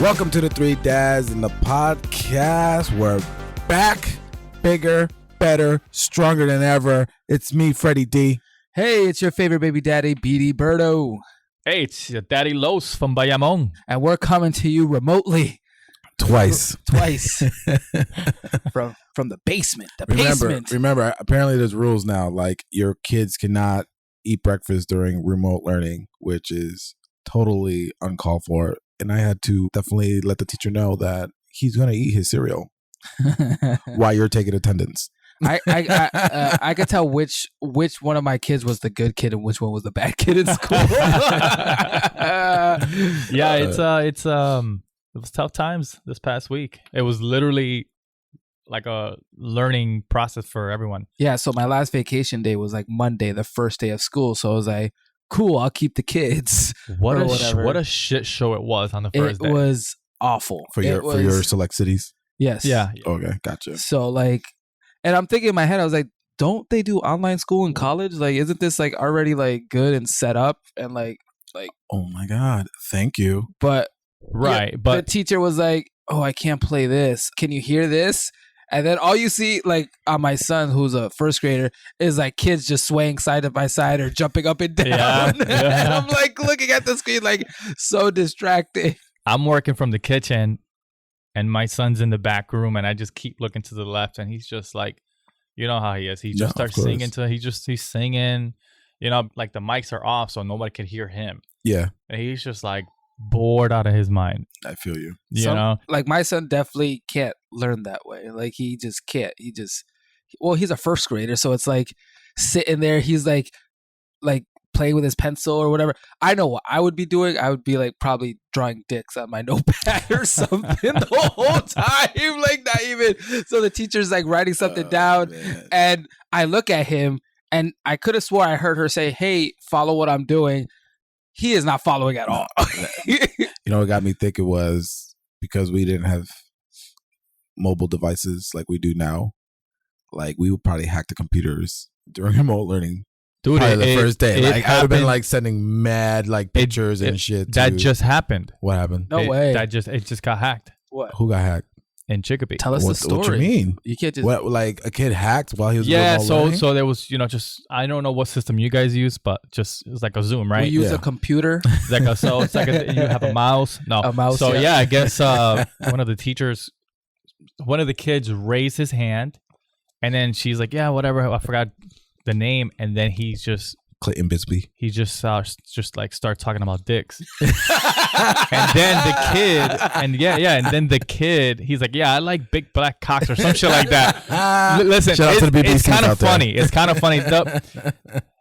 Welcome to the Three Dads in the podcast. We're back, bigger, better, stronger than ever. It's me, Freddie D. Hey, it's your favorite baby daddy, BD Birdo. Hey, it's your daddy Los from Bayamon. And we're coming to you remotely. Twice. from the basement. Basement. Remember, apparently there's rules now. Like, your kids cannot eat breakfast during remote learning, which is totally uncalled for. And I had to definitely let the teacher know that he's going to eat his cereal while you're taking attendance. I could tell which one of my kids was the good kid and which one was the bad kid in school. Yeah, it was tough times this past week. It was literally like a learning process for everyone. Yeah, so my last vacation day was like Monday, the first day of school. So I was like, cool, I'll keep the kids. What a shit show it was on the first day. It was awful. For your select cities? Yes. Yeah. Okay, gotcha. So like, and I'm thinking in my head, I was like, don't they do online school in college? Like, isn't this like already like good and set up and like oh my God, thank you. But right, yeah, but the teacher was like, oh, I can't play this. Can you hear this? And then all you see, like, on my son, who's a first grader, is like kids just swaying side by side or jumping up and down. Yeah. And I'm like looking at the screen, like, so distracting. I'm working from the kitchen and my son's in the back room and I just keep looking to the left and he's just like, you know how he is. He just starts singing he's singing, you know, like the mics are off so nobody can hear him. Yeah. And he's just like bored out of his mind. I feel you. You know? Like my son definitely can't learn that way. Like he just can't. He's a first grader. So it's like sitting there. He's like playing with his pencil or whatever. I know what I would be doing. I would be like probably drawing dicks on my notepad or something the whole time. Like not even. So the teacher's like writing something down. Man. And I look at him and I could have swore I heard her say, hey, follow what I'm doing. He is not following at all. You know what got me thinking was because we didn't have mobile devices like we do now, like we would probably hack the computers during remote learning. Dude, the first day. Like I would have been like sending mad like pictures and shit. That just happened. What happened? No way. It just got hacked. What? Who got hacked? In Chicopee. Tell us the story. What you mean? You can't just... What, like a kid hacked while he was so there was, you know, just I don't know what system you guys use, but just it was like a Zoom, right? We use a computer. It's like you have a mouse. No. A mouse. So yeah, I guess one of the kids raised his hand and then she's like, yeah, whatever. I forgot the name. And then he's just Clayton Bisbee. He just like start talking about dicks. And then the kid, he's like, yeah, I like big black cocks or some shit like that. Listen, shout out to the BBCs it's kind of out there. funny. It's kind of funny.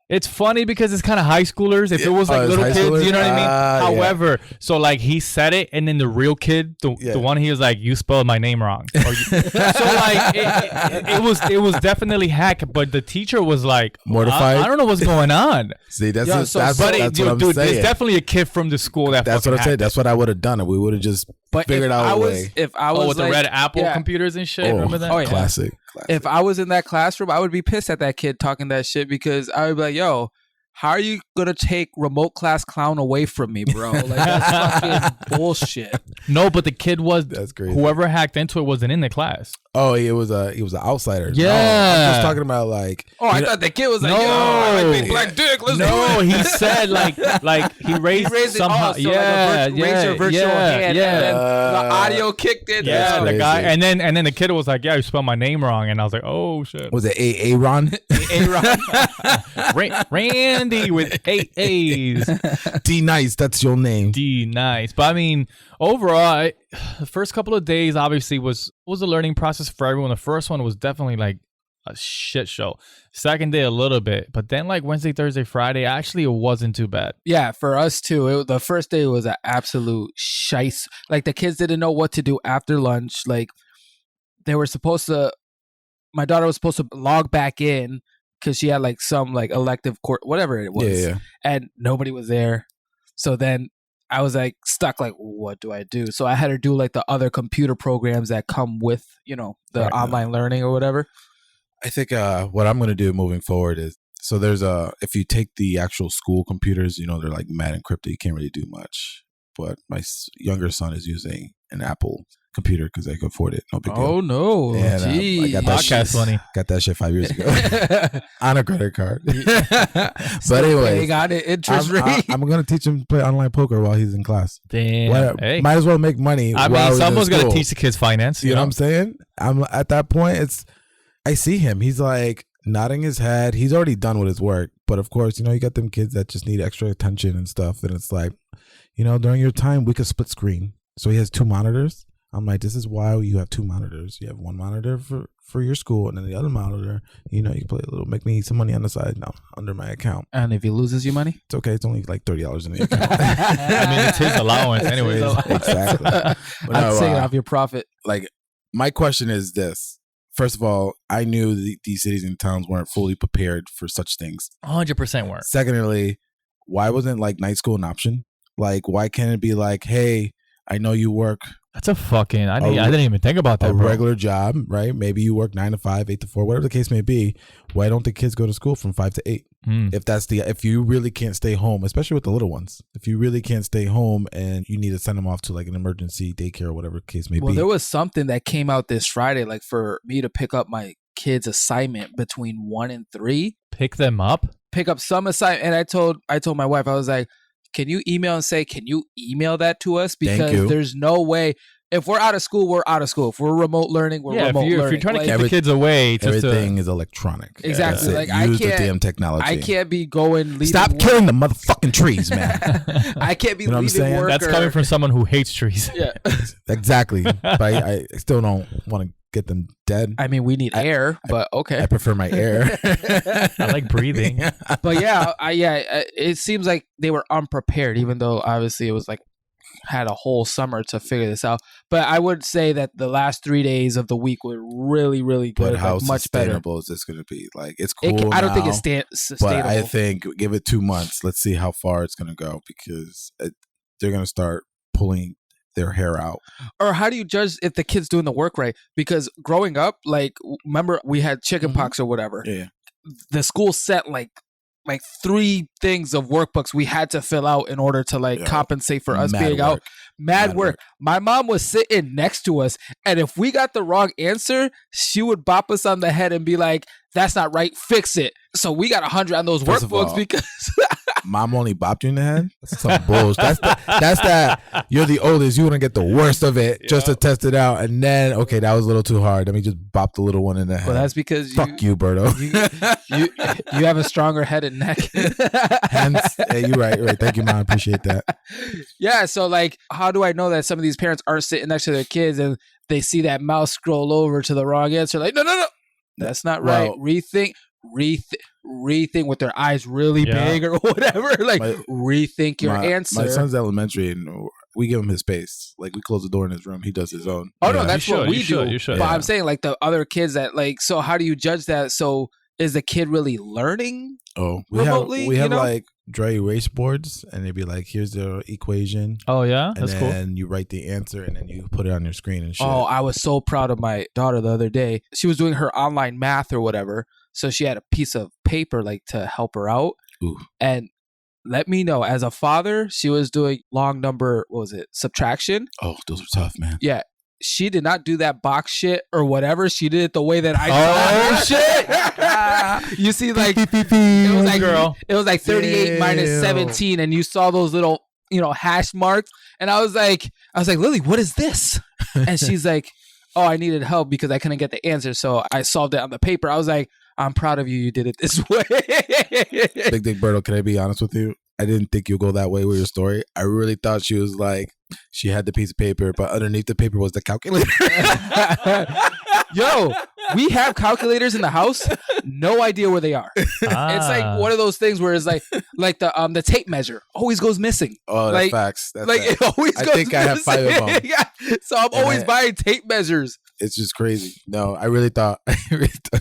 It's funny because it's kind of high schoolers. If it was like little kids, you know what I mean? However, so like he said it, and then the real kid, the one he was like, you spelled my name wrong. So like it was definitely hack, but the teacher was like mortified. I don't know what's going on. See, that's what I'm dude, saying. There's definitely a kid from the school that's what I'm saying. That's what I would have done. We would have just figured out a way. If I was with the red Apple computers and shit. Remember that? Oh, yeah. Classic. If I was in that classroom, I would be pissed at that kid talking that shit because I would be like, yo, how are you going to take remote class clown away from me, bro? Like, that's fucking bullshit. No, but the kid that's crazy. Whoever hacked into it wasn't in the class. Oh, he was an outsider. Yeah. No, I'm just talking about like. Oh, I thought the kid was like, no, I like big black dick. Let's do it. He said like he raised it somehow. Raise your virtual hand. Yeah. And then the audio kicked in. Yeah, the guy, and then the kid was like, yeah, you spelled my name wrong, and I was like, oh shit. Was it Aaron? Randy with 8 A's. D Nice, that's your name. D Nice. But I mean, overall, the first couple of days obviously was a learning process for everyone. The first one was definitely like a shit show. Second day a little bit, but then like Wednesday, Thursday, Friday, actually it wasn't too bad. Yeah, for us too. The first day was an absolute shice. Like the kids didn't know what to do after lunch. Like they were supposed to. My daughter was supposed to log back in because she had like some like elective court, whatever it was, yeah. And nobody was there. So then I was like stuck. Like, what do I do? So I had her do like the other computer programs that come with, you know, the online learning or whatever. I think what I'm going to do moving forward is, so there's if you take the actual school computers, you know, they're like mad encrypted. You can't really do much. but my younger son is using an Apple computer because they can afford it. No big deal. Oh no! And, I got that shit. Got that shit 5 years ago on a credit card. But anyway, got it interest rate. I'm gonna teach him to play online poker while he's in class. Damn. Hey. Might as well make money. I mean, someone's gonna teach the kids finance. You know what I'm saying? I'm at that point. I see him. He's like nodding his head. He's already done with his work. But of course, you got them kids that just need extra attention and stuff. And it's like, during your time, we could split screen. So he has 2 monitors. I'm like, this is why you have 2 monitors. You have one monitor for your school, and then the other monitor, you can play a little, make me some money on the side now under my account. And if he loses you money, it's okay. It's only like $30 in the account. I mean, it's his allowance, anyways. Exactly. I'm saying off your profit. Like, my question is this. First of all, I knew these cities and towns weren't fully prepared for such things. 100% weren't. Secondly, why wasn't like night school an option? Like, why can't it be like, hey, I know you work. That's a fucking. I didn't even think about that. A regular job, right? Maybe you work 9 to 5, 8 to 4, whatever the case may be. Why don't the kids go to school from 5 to 8? If you really can't stay home, especially with the little ones, if you really can't stay home and you need to send them off to like an emergency daycare or whatever the case may be. Well, there was something that came out this Friday, like for me to pick up my kids' assignment between 1 and 3. Pick them up. Pick up some assignment, and I told my wife, I was like, can you email and say, can you email that to us? Because there's no way. If we're out of school, we're out of school. If we're remote learning, we're remote learning. If you're trying to keep the kids away, everything is electronic. Exactly. Like use the damn technology. I can't be going. Stop killing the motherfucking trees, man. I can't be leaving work. That's coming from someone who hates trees. Yeah. Exactly. But I still don't want to get them dead. I mean, we need air, but okay. I prefer my air. I like breathing. But it seems like they were unprepared, even though obviously it was like had a whole summer to figure this out. But I would say that the last 3 days of the week were really, really good. But how much sustainable better. Is this going to be? Like, it's cool. I don't think it's sustainable. But I think give it 2 months. Let's see how far it's going to go, because they're going to start pulling their hair out. Or how do you judge if the kid's doing the work right? Because growing up, like, remember we had chicken pox or whatever. Yeah. The school sent like 3 things of workbooks we had to fill out in order to compensate for us being out. Mad work. My mom was sitting next to us, and if we got the wrong answer, she would bop us on the head and be like, that's not right, fix it. So we got 100 on those workbooks because mom only bopped you in the head? That's some bullshit. That's that. You're the oldest. You want to get the worst of it just to test it out. And then, okay, that was a little too hard. Let me just bop the little one in the head. Well, that's because Fuck you, Berto. You have a stronger head and neck. Hence, you're right. Thank you, Mom. I appreciate that. Yeah, so like, how do I know that some of these parents aren't sitting next to their kids and they see that mouse scroll over to the wrong answer? Like, no. That's not right. Rethink with their eyes really big or whatever. Like, rethink your answer. My son's elementary, and we give him his space. Like, we close the door in his room. He does his own. Oh, no, that's what we do. You should. But I'm saying, like, the other kids that, like, so how do you judge that? So is the kid really learning remotely? We have like dry erase boards, and they'd be like, here's the equation. Oh, yeah? That's cool. And you write the answer, and then you put it on your screen and shit. Oh, I was so proud of my daughter the other day. She was doing her online math or whatever. So she had a piece of paper like to help her out. Ooh. And let me know, as a father, she was doing long number, subtraction. Oh, those are tough, man. Yeah. She did not do that box shit or whatever. She did it the way that I did. Shit. You see, like, it was like 38 minus 17, and you saw those little, hash marks. And I was like, Lily, what is this? And she's like, oh, I needed help because I couldn't get the answer. So I solved it on the paper. I was like, I'm proud of you. You did it this way. Big Dick Berto, can I be honest with you? I didn't think you'd go that way with your story. I really thought she was like, she had the piece of paper, but underneath the paper was the calculator. Yo, we have calculators in the house. No idea where they are. It's like one of those things where it's like the tape measure always goes missing. Oh, that's facts. That's facts. It always goes missing. I have 5 of them. Yeah. So I'm always buying tape measures. It's just crazy. No, I really thought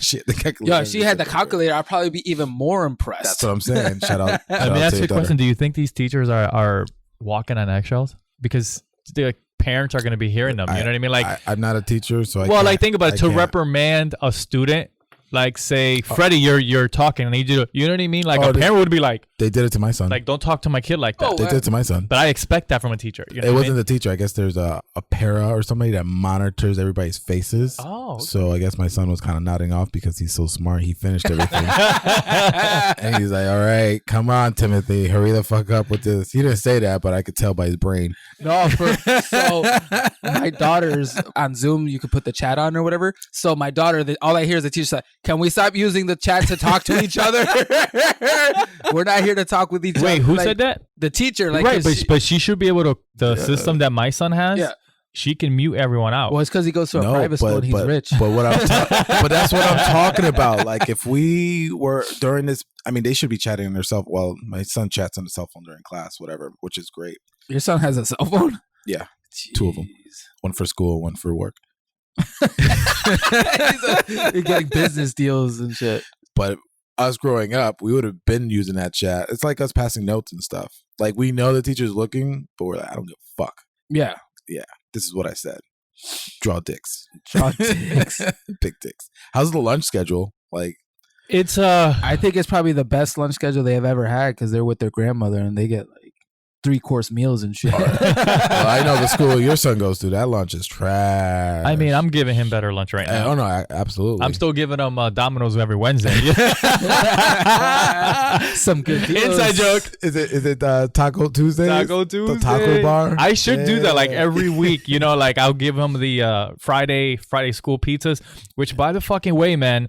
she had the calculator. Yo, she had the calculator. I'd probably be even more impressed. That's what I'm saying. Shout out. Let me ask you a question. Do you think these teachers are walking on eggshells? Because the parents are going to be hearing them. You know what I mean? Like, I'm not a teacher, so think about it. To reprimand a student Like, say, Freddie, you're talking, and you know what I mean? Like, a parent would be like, they did it to my son. Like, don't talk to my kid like that. They did it to my son. But I expect that from a teacher. You know it wasn't the teacher. I guess there's a para or somebody that monitors everybody's faces. Oh. Okay. So I guess my son was kind of nodding off because he's so smart. He finished everything. And he's like, all right, come on, Timothy, hurry the fuck up with this. He didn't say that, but I could tell by his brain. No, so my daughter's on Zoom, you could put the chat on or whatever. So my daughter, all I hear is the teacher say, can we stop using the chat to talk to each other? We're not here to talk with each other. Wait, who said that? The teacher. Like, right, but she should be able to, the system that my son has, she can mute everyone out. Well, it's because he goes to a private school and he's rich. But but that's what I'm talking about. Like, if we were during this, I mean, they should be chatting on their cell. Well, my son chats on the cell phone during class, whatever, which is great. Your son has a cell phone? Yeah. Jeez. 2 of them. One for school, one for work. You're getting business deals and shit. But us growing up, we would have been using that chat. It's like us passing notes and stuff. Like, we know the teacher's looking, but we're like, I don't give a fuck. Yeah. Yeah. This is what I said. Draw dicks. Draw dicks. Big dicks. How's the lunch schedule? Like, it's I think it's probably the best lunch schedule they have ever had because they're with their grandmother and they get like 3-course meals and shit. Well, I know the school your son goes to. That lunch is trash. I mean, I'm giving him better lunch right now. Oh no, absolutely. I'm still giving him Domino's every Wednesday. Some good deals. Inside joke. Is it Taco Tuesday? Taco Tuesday. The taco bar. I should do that like every week. You know, like I'll give him the Friday school pizzas. Which, by the fucking way, man,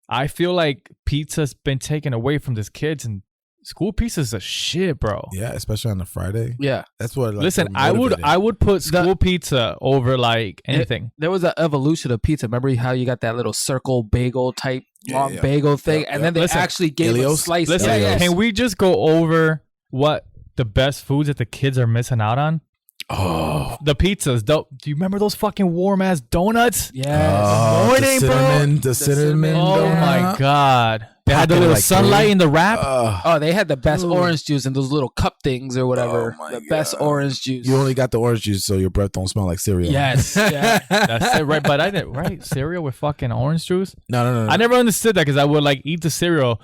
I feel like pizza's been taken away from these kids and. School pizzas are shit, bro. Yeah, especially on a Friday. Yeah, that's what. Like, listen, I would put school pizza over like anything. There was an evolution of pizza. Remember how you got that little circle bagel type long bagel thing, and then they actually gave us slices. Listen, can we just go over what the best foods that the kids are missing out on? Oh, the pizzas. Do you remember those fucking warm ass donuts? Yes. Morning, bro. The cinnamon. Oh my god. They had the little sunlight in the wrap. They had the best orange juice and those little cup things or whatever. The best orange juice. You only got the orange juice so your breath don't smell like cereal. Yes. Yeah. That's it, right? But I didn't, right? Cereal with fucking orange juice? No. I never understood that because I would like eat the cereal.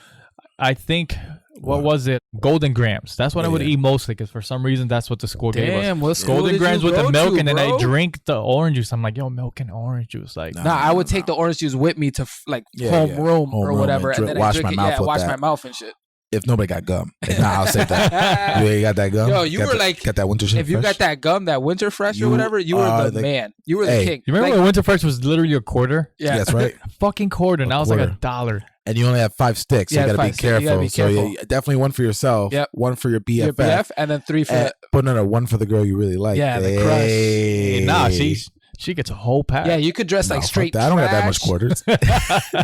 I think, what was it? Golden Grams. That's what I would eat mostly because for some reason that's what the school gave us. What school Golden Grams with the milk, and then bro? I drink the orange juice. I'm like, yo, milk and orange juice. Like, I would take the orange juice with me to homeroom or whatever, and then I drink wash my mouth and shit. If nobody got gum, if not, I'll save that. You ain't got that gum? Yo, you were like, got that winter fresh? If you got that gum, that winter fresh or whatever, you were the man. You were the king. You remember when winter fresh was literally a quarter? Yeah, that's right. Fucking quarter. Now it's like $1. And you only have 5 sticks. So you gotta be careful. So definitely one for yourself. Yep. One for your BFF. Your BF, and then 3 for but no, one for the girl you really like. Yeah, the crush. Nah, she gets a whole pack. Yeah, you could dress like straight trash. I don't got that much quarters.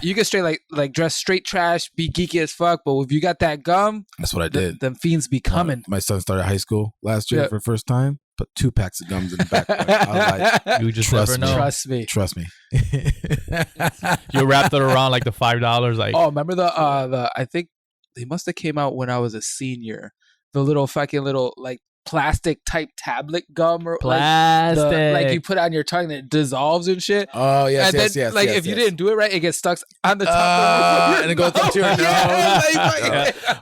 You could like dress straight trash, be geeky as fuck, but if you got that gum, that's what I did. Them fiends be coming. My son started high school last year for the first time. Put 2 packs of gums in the back. I was like, you just never know. Trust me. You wrapped it around like the $5. Like, remember the I think they must have came out when I was a senior. The little fucking little like plastic type tablet gum or plastic like you put on your tongue that dissolves and shit. Oh yes, and then, like if you didn't do it right, it gets stuck on the top and it goes into your nose.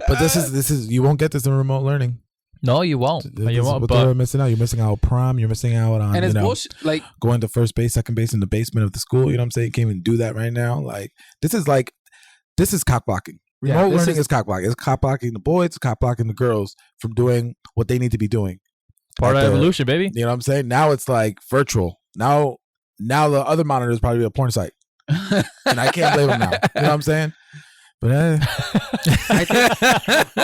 But this is you won't get this in remote learning. No, you won't. You won't. But you're missing out. You're missing out on prom. You're missing out on and it's bullshit. Like going to first base, second base in the basement of the school. You know what I'm saying? You can't even do that right now. Like this is cock blocking. Remote learning is cock blocking. It's cock blocking the boys. It's cock blocking the girls from doing what they need to be doing. Part of evolution, baby. You know what I'm saying? Now it's like virtual. Now the other monitor is probably a porn site, and I can't blame them now. You know what I'm saying? But I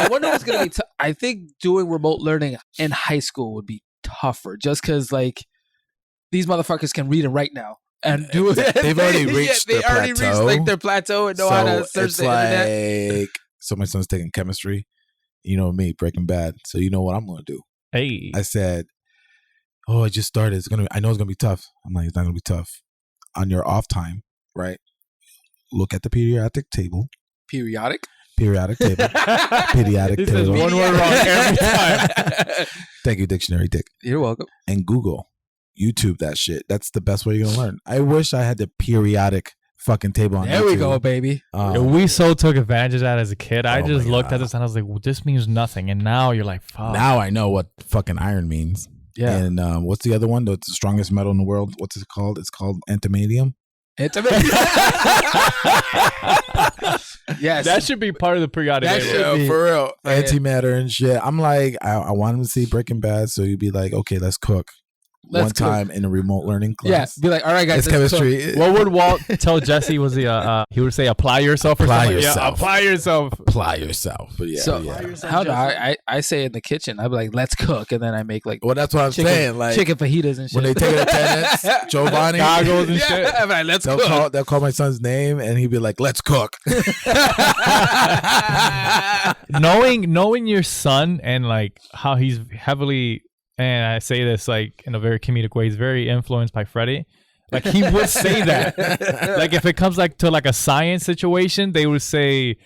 wonder what's gonna be. I think doing remote learning in high school would be tougher, just because like these motherfuckers can read and write now and do it. They've already reached their plateau. Like their plateau and know how to search the internet. So my son's taking chemistry. You know me, Breaking Bad. So you know what I'm gonna do. Hey, I said, I just started. I know it's gonna be tough. I'm like, it's not gonna be tough. On your off time, right? Look at the periodic table. Periodic table. Periodic table. One word wrong every time. Thank you, Dictionary Dick. You're welcome. And Google, YouTube that shit. That's the best way you're gonna learn. I wish I had the periodic fucking table on there YouTube. we go, baby. We so took advantage of that as a kid. I just looked at this and I was like, well, this means nothing. And now you're like, fuck. Now I know what fucking iron means. Yeah. And what's the other one? The strongest metal in the world. What's it called? It's called antimonium. Yes, that should be part of the periodic table. For real. Antimatter and shit. I'm like, I want him to see Breaking Bad, so you'd be like, okay, let's cook. One time in a remote learning class. Yeah, be like, all right, guys, it's chemistry. Cook. What would Walt tell Jesse? Was he would say apply yourself or apply something? yourself. Yeah, apply yourself. Apply yourself. But yeah, so how do I say in the kitchen? I'd be like, let's cook, and then I make like that's what I'm saying. Like chicken fajitas and shit. When they take attendance, Giovanni goggles and shit. I'm like, let's cook. They'll call my son's name, and he'd be like, let's cook. knowing your son and like how he's heavily. And I say this like in a very comedic way. He's very influenced by Freddie. Like he would say that. Like if it comes like to like a science situation, they would say,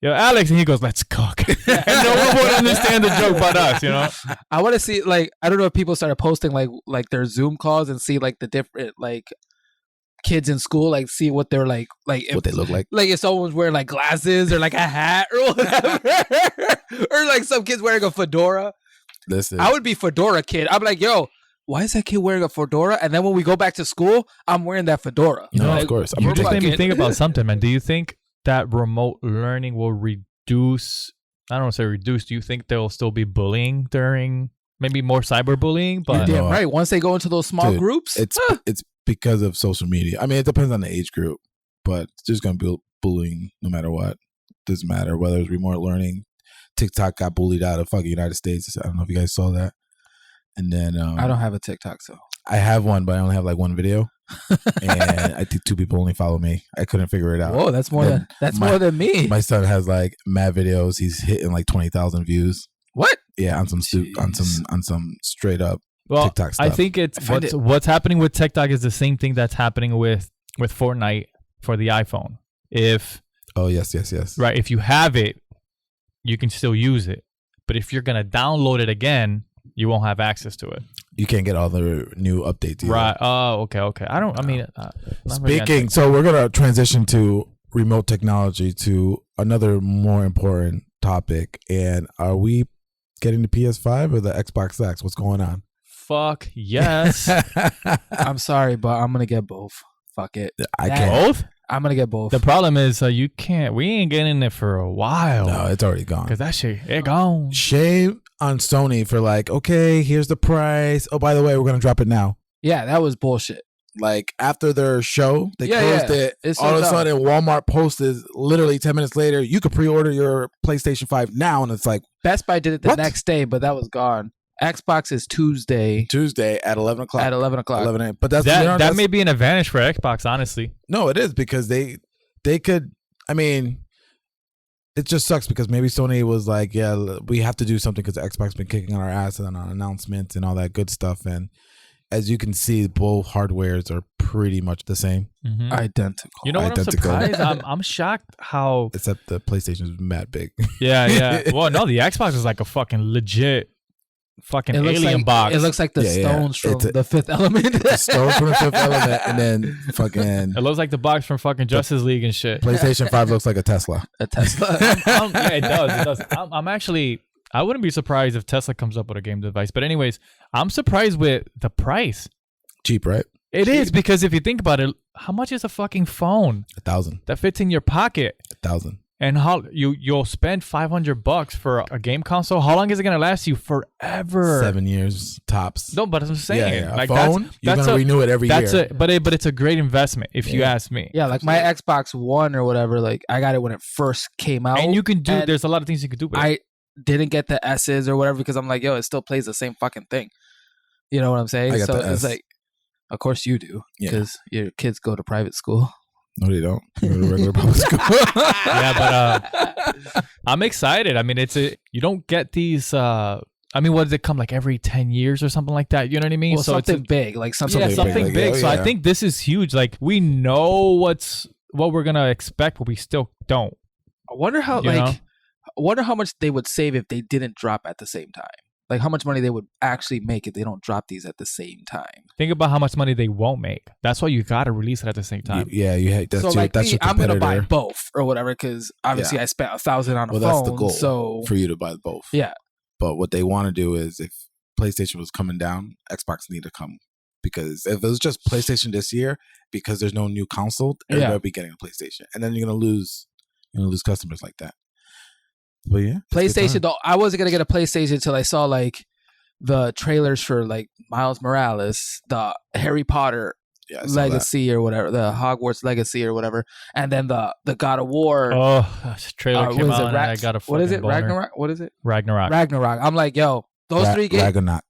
"Yo, Alex," and he goes, "Let's cook." And no one would understand the joke but us, you know. I want to see like I don't know if people started posting like their Zoom calls and see like the different like kids in school, like see what they're like if, what they look like. Like if someone's wearing like glasses or like a hat or whatever, or like some kids wearing a fedora. Listen, I would be fedora kid. I'm like, yo, why is that kid wearing a fedora? And then when we go back to school, I'm wearing that fedora. No, like, of course. You just made me think about something, man. Do you think that remote learning will reduce? I don't want to say reduce. Do you think there will still be bullying during maybe more cyberbullying? But you're damn right. Once they go into those small groups, it's because of social media. I mean, it depends on the age group, but it's just gonna be bullying no matter what. Doesn't matter whether it's remote learning. TikTok got bullied out of fucking United States. I don't know if you guys saw that. And then I don't have a TikTok, so I have one, but I only have like one video, and I think 2 people only follow me. I couldn't figure it out. Whoa, that's more than me. My son has like mad videos. He's hitting like 20,000 views. What? Yeah, on some straight up TikTok stuff. I think what's happening with TikTok is the same thing that's happening with Fortnite for the iPhone. Yes. Right. If you have it, you can still use it. But if you're going to download it again, you won't have access to it. You can't get all the new updates either. Right. Oh, okay. Speaking, so we're going to transition to remote technology to another more important topic. And are we getting the PS5 or the Xbox X? What's going on? Fuck yes. I'm sorry, but I'm going to get both. Fuck it. I can't. Both? I'm gonna get both. The problem is you can't. We ain't getting it for a while. No, it's already gone. Cause that shit, it gone. Shame on Sony for like, okay, here's the price. Oh, by the way, we're gonna drop it now. Yeah, that was bullshit. Like after their show, they closed it. It's all of a sudden, Walmart posted literally 10 minutes later, you could pre-order your PlayStation 5 now, and it's like Best Buy did it the next day, but that was gone. Xbox is Tuesday at 11 o'clock. At 11 o'clock. 11 a.m. But that's that may be an advantage for Xbox, honestly. No, it is because they could. I mean, it just sucks because maybe Sony was like, yeah, we have to do something because Xbox been kicking on our ass and on announcements and all that good stuff. And as you can see, both hardwares are pretty much the same. Mm-hmm. Identical. You know what? Identical. I'm surprised. I'm shocked how. Except the PlayStation is mad big. Yeah. Well, no, the Xbox is like a fucking legit. Fucking alien box. It looks like the stones from The Fifth Element. The stones from The Fifth Element, and then fucking. It looks like the box from fucking Justice League and shit. PlayStation 5 looks like a Tesla. A Tesla. Yeah, it does. I'm actually. I wouldn't be surprised if Tesla comes up with a game device. But anyways, I'm surprised with the price. Cheap, right? It is because if you think about it, how much is a fucking phone? $1,000. That fits in your pocket. $1,000. And how you'll spend $500 for a game console? How long is it gonna last you? Forever. 7 years tops. No, but I'm saying, like a phone, you're gonna renew it every year. But it's a great investment if you ask me. Yeah, like my Xbox One or whatever. Like I got it when it first came out, and you can do. There's a lot of things you can do. With I didn't get the S's or whatever because I'm like, yo, it still plays the same fucking thing. You know what I'm saying? So it's like, of course you do because your kids go to private school. No, they don't. They go to regular public school. Yeah, but I'm excited. I mean, you don't get these. I mean, what does it come like every 10 years or something like that? You know what I mean? Well, so something big, like something big. So I think this is huge. Like we know what we're gonna expect, but we still don't. I wonder how much they would save if they didn't drop at the same time. Like how much money they would actually make if they don't drop these at the same time. Think about how much money they won't make. That's why you got to release it at the same time. Yeah, that's so your, like that's your I'm gonna buy competitor. both or whatever because obviously I spent $1,000 on a phone. Well, that's the goal so for you to buy both. Yeah. But what they want to do is if PlayStation was coming down, Xbox need to come. Because if it was just PlayStation this year, because there's no new console, everybody will be getting a PlayStation. And then you're gonna lose customers like that. But yeah. PlayStation though, I wasn't gonna get a PlayStation until I saw like the trailers for like Miles Morales, the Harry Potter Legacy or whatever, the Hogwarts Legacy or whatever, and then the God of War. Oh, trailer came out and I got a fucking What is it? boner. Ragnarok? What is it? Ragnarok. I'm like, yo, those 3 games. Ragnarok.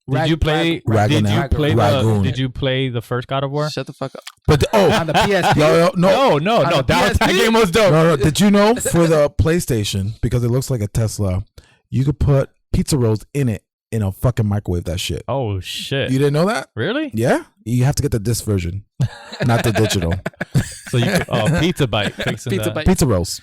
Did you play the first God of War? Shut the fuck up. But on the PSP. No. That game was dope. No. Did you know for the PlayStation, because it looks like a Tesla, you could put pizza rolls in it in a fucking microwave? That shit. Oh shit! You didn't know that? Really? Yeah. You have to get the disc version, not the digital. So you pizza bite, pizza rolls.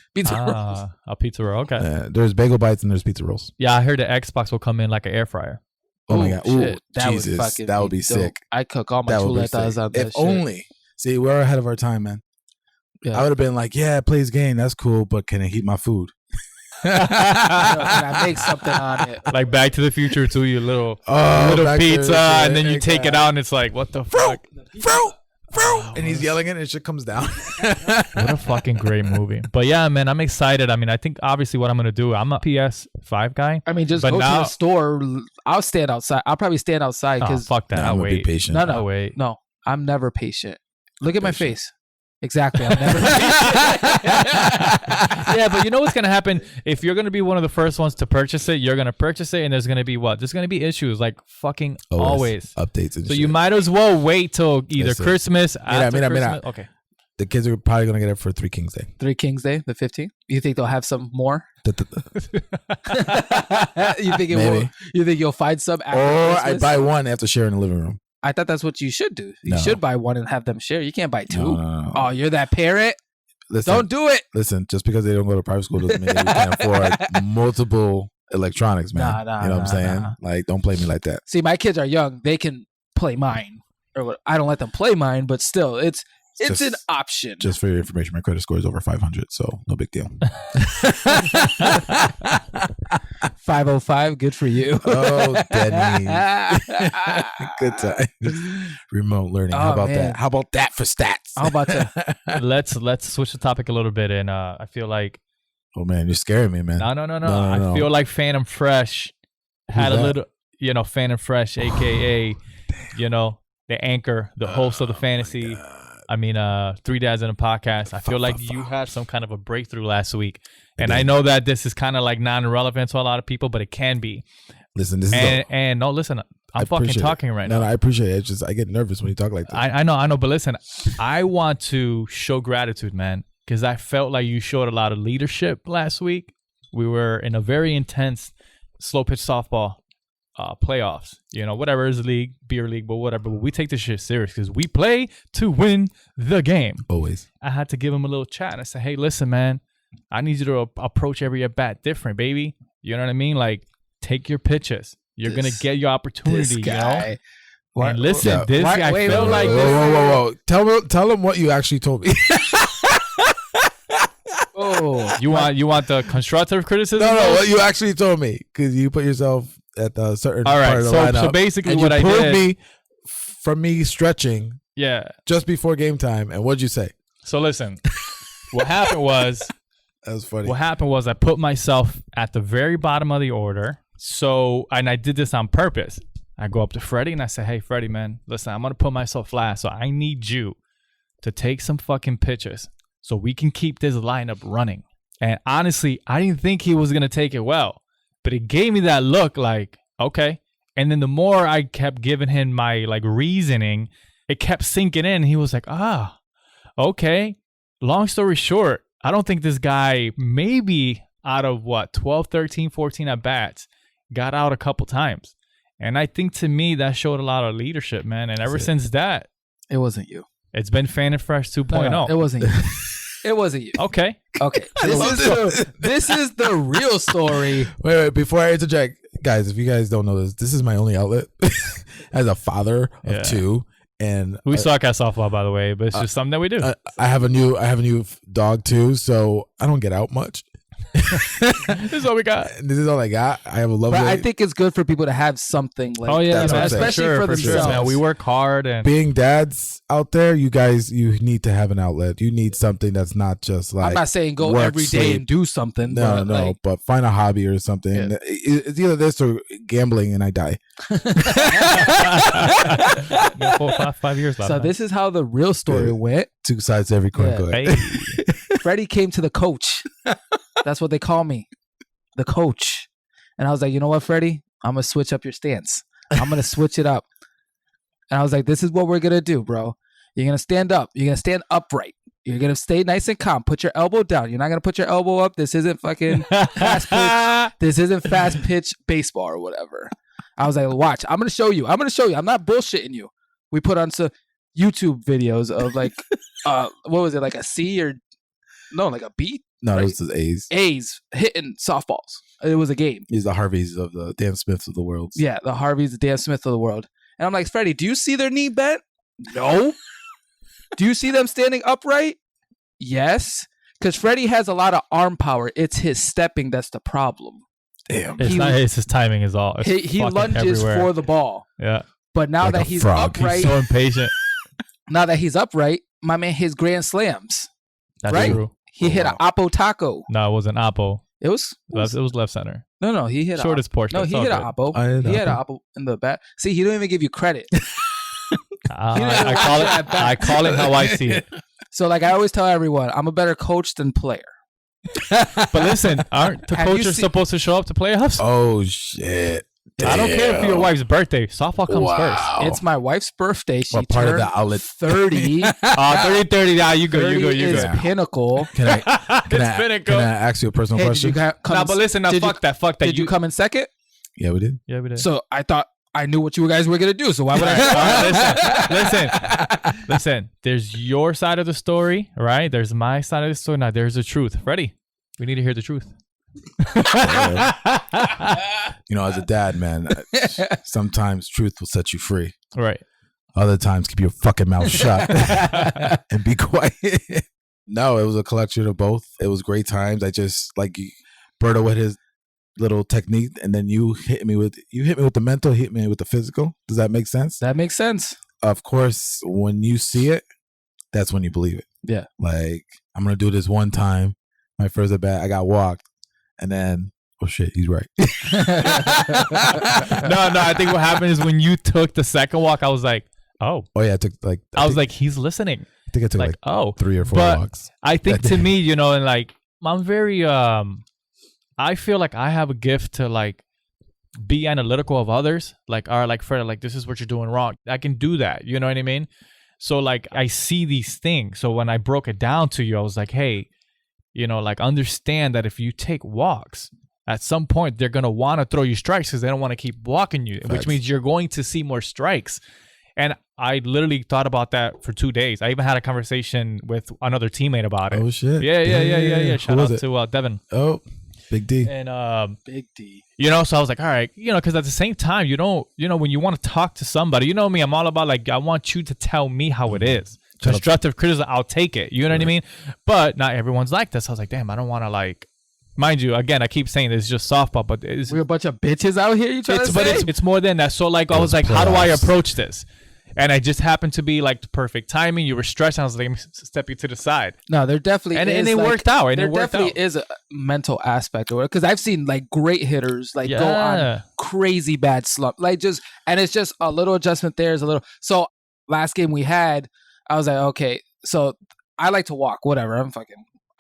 A pizza roll. Okay. There's bagel bites and there's pizza rolls. Yeah, I heard the Xbox will come in like an air fryer. Oh my god! Ooh, that Jesus, would fucking that would be dope. sick. I cook all my chuletas on that If only. See, we're ahead of our time, man. Yeah. I would have been like, yeah, it plays game. That's cool, but can it heat my food? Can I make something on it? Like Back to the Future too, your little pizza, and then you take it out, and it's like, what the fuck? Fruit! And he's yelling it, and shit comes down. What a fucking great movie. But yeah, man, I'm excited. I mean, I think obviously what I'm gonna do, I'm a PS5 guy. I mean, just go to the store. I'll stand outside. I'll probably stand outside because fuck that. I'll wait. Be patient. No, wait. No, I'm never patient. Look at my face. Exactly. I'm never Yeah, but you know what's going to happen? If you're going to be one of the first ones to purchase it, you're going to purchase it, and there's going to be what? There's going to be issues, like fucking always. Updates and so shit. you might as well wait till either Christmas, Christmas. Okay. The kids are probably going to get it for 3 Kings Day. 3 Kings Day, the 15th? You think they'll have some more? You think you think you'll find some after Christmas? I buy one, they have to share in the living room. I thought that's what you should do. You should buy one and have them share. You can't buy 2. No. Oh, you're that parent? Listen, don't do it. Listen, just because they don't go to private school doesn't mean we can't afford multiple electronics, man. You know what I'm saying? Like, don't play me like that. See, my kids are young. They can play mine. Or I don't let them play mine, but still, it's an option. Just for your information, my credit score is over 500, so no big deal. 505, good for you. Oh, Denny. Good time. Remote learning. How about that? How about that for stats? How about that? Let's switch the topic a little bit, and I feel like. Oh man, you're scaring me, man. No. I feel like Phantom Fresh had a little, Phantom Fresh, aka, the anchor, the host of the fantasy. I mean, 3 Dads in a Podcast. I feel like you had some kind of a breakthrough last week. And I know that this is kind of like non-relevant to a lot of people, but it can be. Listen, this is listen, I'm fucking talking right now. No, I appreciate it. It's just I get nervous when you talk like this. I know, but listen, I want to show gratitude, man, because I felt like you showed a lot of leadership last week. We were in a very intense slow pitch softball playoffs, whatever is league, beer league, but whatever. But we take this shit serious because we play to win the game. Always. I had to give him a little chat and I said, hey, listen, man, I need you to approach every at bat different, baby. You know what I mean? Like, take your pitches. You're gonna get your opportunity, this guy. And listen, this guy felt like this. Whoa. Tell him what you actually told me. Oh, you want the constructive criticism? No, what you actually told me, because you put yourself at a certain part of the lineup. So basically, and what I did, me from me stretching, just before game time. And what'd you say? So listen, what happened was that was funny. What happened was I put myself at the very bottom of the order. So, and I did this on purpose. I go up to Freddie and I say, hey, Freddie, man, listen, I'm gonna put myself last, so I need you to take some fucking pitches so we can keep this lineup running. And honestly, I didn't think he was going to take it well, but it gave me that look like, okay. And then the more I kept giving him my reasoning, it kept sinking in. He was like, okay. Long story short, I don't think this guy, maybe out of 12, 13, 14 at bats, got out a couple times. And I think to me, that showed a lot of leadership, man. And ever since that, it wasn't you. It's been Phantom Fresh 2.0. No, it wasn't you. It wasn't you. Okay. This is the real story. Wait, before I interject, guys, if you guys don't know this is my only outlet as a father of two. And we suck at softball, by the way, but it's just something that we do. I have a new dog too, so I don't get out much. This is all we got. This is all I got. I have a lovely. But I think it's good for people to have something like that, especially for themselves. Man, we work hard, and being dads out there, you need to have an outlet. You need something that's not just like. I'm not saying go every day and do something. No, but find a hobby or something. Yeah. It's either this or gambling, and I die. 5 years left. So this is how the real story went. Two sides to every coin. Hey. Freddie came to the coach. That's what they call me, the coach. And I was like, you know what, Freddie? I'm going to switch up your stance. I'm going to switch it up. And I was like, this is what we're going to do, bro. You're going to stand up. You're going to stand upright. You're going to stay nice and calm. Put your elbow down. You're not going to put your elbow up. This isn't fucking fast pitch. This isn't fast pitch baseball or whatever. I was like, watch. I'm going to show you. I'm not bullshitting you. We put on some YouTube videos of like, what was it? Like a C or no, like a B? No, right? It was the A's. A's hitting softballs. It was a game. He's the Harveys of the Dan Smiths of the world. Yeah, the Harveys, the Dan Smith of the world. And I'm like, Freddie, do you see their knee bent? No. Do you see them standing upright? Yes. Because Freddie has a lot of arm power. It's his stepping that's the problem. Damn. It's his timing is all. He lunges everywhere. for the ball. Yeah. But now like that he's upright. He's so impatient. Now that he's upright, my man hits grand slams. That's right? True. He hit an Oppo taco. No, it wasn't Oppo. It was left center. No, he hit shortest portion. No, he hit an Oppo. He had an Oppo in the back. See, he don't even give you credit. I call it how I see it. So, like I always tell everyone, I'm a better coach than player. But listen, aren't the coaches supposed to show up to playoffs? Oh shit! Damn. I don't care if your wife's birthday. Softball comes first. It's my wife's birthday. She part turned of the outlet 30. 30. Now you go. Is pinnacle. Can I ask you a personal question? But listen. Now fuck that. Did you come in second? Yeah, we did. So I thought I knew what you guys were gonna do. So why would I? Listen. There's your side of the story, right? There's my side of the story. Now there's the truth. Freddie, we need to hear the truth. You know, as a dad, man, sometimes truth will set you free. Right. Other times, keep your fucking mouth shut and be quiet. No, it was a collection of both. It was great times. I just like Berto with his little technique, and then you hit me with the mental, hit me with the physical. Does that make sense? That makes sense. Of course, when you see it, that's when you believe it. Yeah. Like, I'm gonna do this one time. My first at bat, I got walked. And then, oh shit, he's right. No, I think what happened is when you took the second walk, I was like, oh yeah, I was like, he's listening. I think I took like 3 or 4 walks. I think to me, you know, and like I'm very, I feel like I have a gift to like be analytical of others. Like, all right, like Fred, like this is what you're doing wrong. I can do that. You know what I mean? So like I see these things. So when I broke it down to you, I was like, hey. You know, like understand that if you take walks, at some point they're going to want to throw you strikes because they don't want to keep walking you, which means you're going to see more strikes. And I literally thought about that for 2 days. I even had a conversation with another teammate about it. Oh, shit. Yeah. Shout out to Devin. Oh, Big D. And Big D. You know, so I was like, all right, you know, because at the same time, you don't, you know, when you want to talk to somebody, you know me, I'm all about like, I want you to tell me how it is. Constructive criticism, I'll take it. You know what I mean? But not everyone's like this. I was like, damn, I don't want to like, mind you, again, I keep saying this is just softball, but we're a bunch of bitches out here. You trying to say? But it's more than that. So like, I was like, how do I approach this? And I just happened to be like the perfect timing. You were stressed. I was like, let me step you to the side. No, there definitely is. And it worked out. And there definitely is a mental aspect to it. Because I've seen like great hitters like go on crazy bad slump. Like just, and it's just a little adjustment there is a little. So last game we had, I was like, okay, so I like to walk, whatever.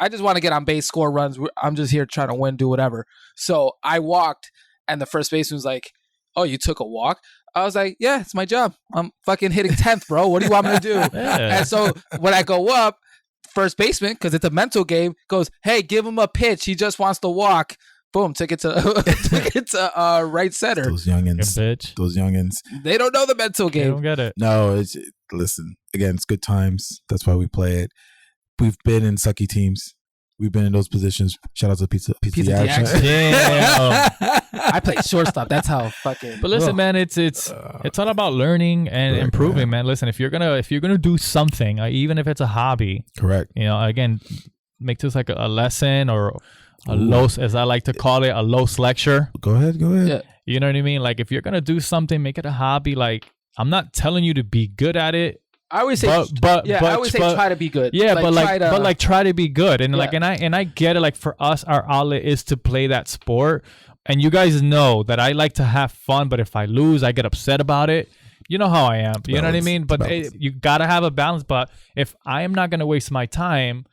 I just want to get on base, score runs. I'm just here trying to win, do whatever. So I walked, and the first baseman was like, oh, you took a walk? I was like, yeah, it's my job. I'm fucking hitting 10th, bro. What do you want me to do? Yeah. And so when I go up, first baseman, because it's a mental game, goes, hey, give him a pitch. He just wants to walk. Boom, took it to right center. Those youngins. They don't know the mental game. They don't get it. No, listen, again, it's good times. That's why we play it. We've been in sucky teams. We've been in those positions. Shout out to Pizza Action. Yeah. I played shortstop. That's how fucking. But listen, man, it's all about learning and improving, man. Listen, if you're gonna do something, even if it's a hobby, correct. Again, make this like a lesson or a Los, as I like to call it, a Los lecture. Go ahead. Yeah. You know what I mean? Like if you're gonna do something, make it a hobby. Like I'm not telling you to be good at it. I always say, I always say try to be good. Yeah, try to be good, and I get it. Like for us, our outlet is to play that sport, and you guys know that I like to have fun. But if I lose, I get upset about it. You know how I am. You know what I mean? But you gotta have a balance. But if I am not gonna waste my time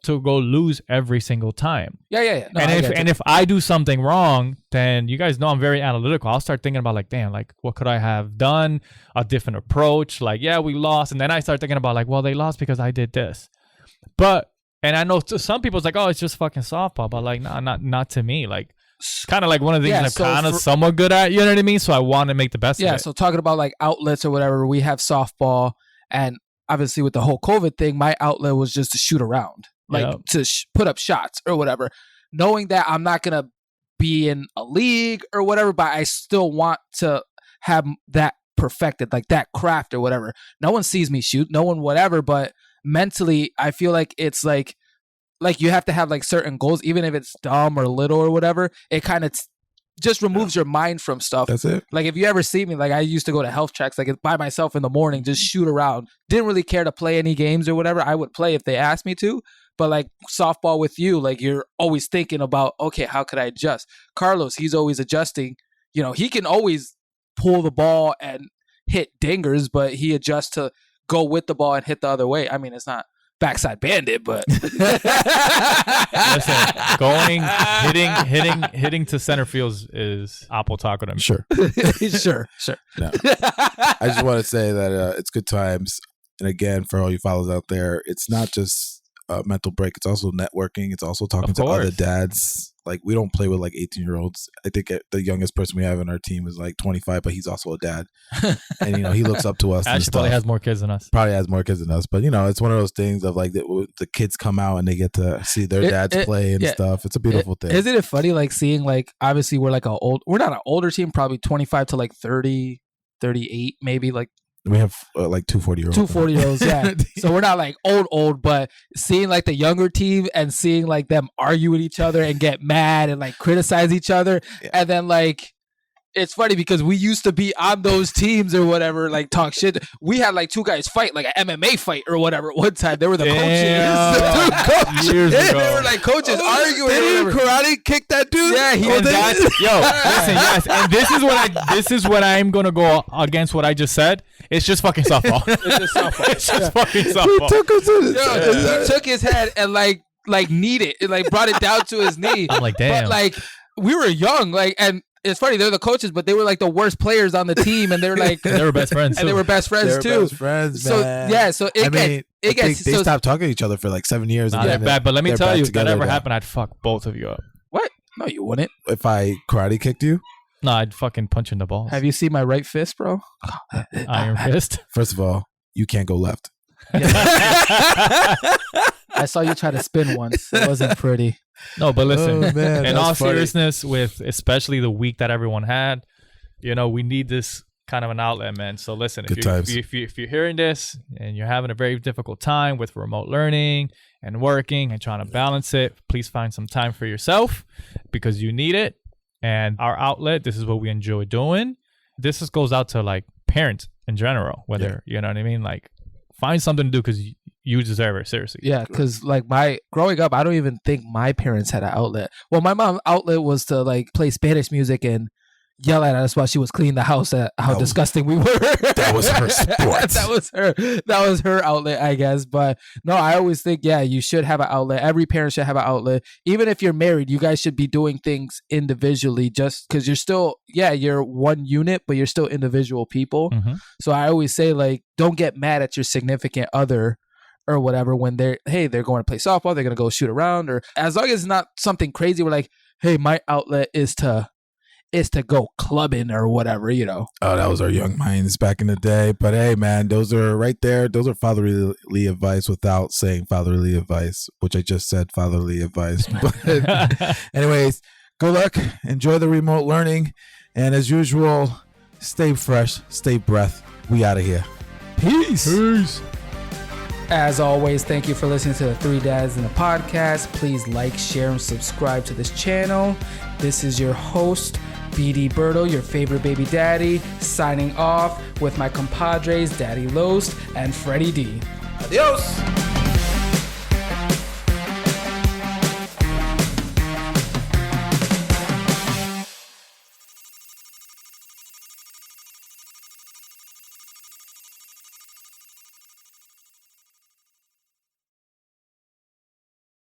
to go lose every single time. Yeah. No, and if I do something wrong, then you guys know I'm very analytical. I'll start thinking about like, damn, like what could I have done? A different approach. Like, yeah, we lost. And then I start thinking about like, well, they lost because I did this. But, and I know to some people it's like, oh, it's just fucking softball. But like, nah, not to me. Like, kind of like one of the things I'm kind of somewhat good at. You know what I mean? So I want to make the best of it. Yeah, so talking about like outlets or whatever, we have softball. And obviously with the whole COVID thing, my outlet was just to shoot around. Like to put up shots or whatever, knowing that I'm not going to be in a league or whatever, but I still want to have that perfected, like that craft or whatever. No one sees me shoot, no one whatever, but mentally I feel like it's like you have to have like certain goals, even if it's dumb or little or whatever. It kind of just removes your mind from stuff. That's it. Like if you ever see me, like I used to go to health checks, like by myself in the morning, just shoot around. Didn't really care to play any games or whatever. I would play if they asked me to. But like softball with you, like you're always thinking about, okay, how could I adjust? Carlos, he's always adjusting. You know, he can always pull the ball and hit dingers, but he adjusts to go with the ball and hit the other way. I mean, it's not backside bandit, but listen, hitting to center field is apple taco to me. Sure. Sure. No. I just want to say that it's good times. And again, for all you followers out there, it's not just a mental break. It's also networking. It's also talking to other dads. Like we don't play with like 18-year-olds. I think the youngest person we have in our team is like 25, but he's also a dad. And, he looks up to us. Actually, probably has more kids than us. Probably has more kids than us. But, it's one of those things of like the kids come out and they get to see their dads play and stuff. It's a beautiful thing. Isn't it funny like seeing like, obviously we're like we're not an older team, probably 25 to like 30, 38 maybe, like. We have like 240-year-olds. 240-year-olds, yeah. So we're not like old, but seeing like the younger team and seeing like them argue with each other and get mad and like criticize each other. Yeah. And then like, it's funny because we used to be on those teams or whatever, like talk shit. We had like two guys fight, like an MMA fight or whatever. One time they were the coaches. Years ago. They were like coaches arguing. Did he karate kick that dude? Yeah, he did. Listen, yes, and this is what I'm gonna go against what I just said. It's just fucking softball. It's just fucking softball. He took his head and like kneed it, and like brought it down to his knee. I'm like, damn. But like we were young, like, and it's funny, they're the coaches, but they were like the worst players on the team, and they're like they were best friends, and they were best friends too. Best friends, so man. yeah, so they stopped talking to each other for like 7 years. Not that bad, but let me tell you, if that ever happened, I'd fuck both of you up. What? No, you wouldn't. If I karate kicked you? No, I'd fucking punch in the balls. Have you seen my right fist, bro? Iron fist. First of all, you can't go left. I saw you try to spin once. It wasn't pretty. No, but listen, in all seriousness, with especially the week that everyone had, we need this kind of an outlet, man. So listen, if you're hearing this and you're having a very difficult time with remote learning and working and trying to balance it, please find some time for yourself because you need it. And our outlet, this is what we enjoy doing. This just goes out to like parents in general, whether, you know what I mean? Like find something to do because you deserve it, seriously. Yeah, because like growing up, I don't even think my parents had an outlet. Well, my mom's outlet was to like play Spanish music and yell at us while she was cleaning the house at how disgusting we were. That was her sport. That was her outlet, I guess. But no, I always think, you should have an outlet. Every parent should have an outlet. Even if you're married, you guys should be doing things individually just because you're still, you're one unit, but you're still individual people. Mm-hmm. So I always say, like, don't get mad at your significant other or whatever when they're going to play softball, they're going to go shoot around, or as long as it's not something crazy, we're like, hey, my outlet is to is to go clubbing or whatever, you know. Oh, that was our young minds back in the day. But hey, man, those are right there. Those are fatherly advice without saying fatherly advice, which I just said fatherly advice. But anyways, good luck. Enjoy the remote learning. And as usual, stay fresh, stay breath. We out of here. Peace. Peace. As always, thank you for listening to the Three Dads in a Podcast. Please like, share, and subscribe to this channel. This is your host, BD Berto, your favorite baby daddy, signing off with my compadres, Daddy Lost and Freddie D. Adios.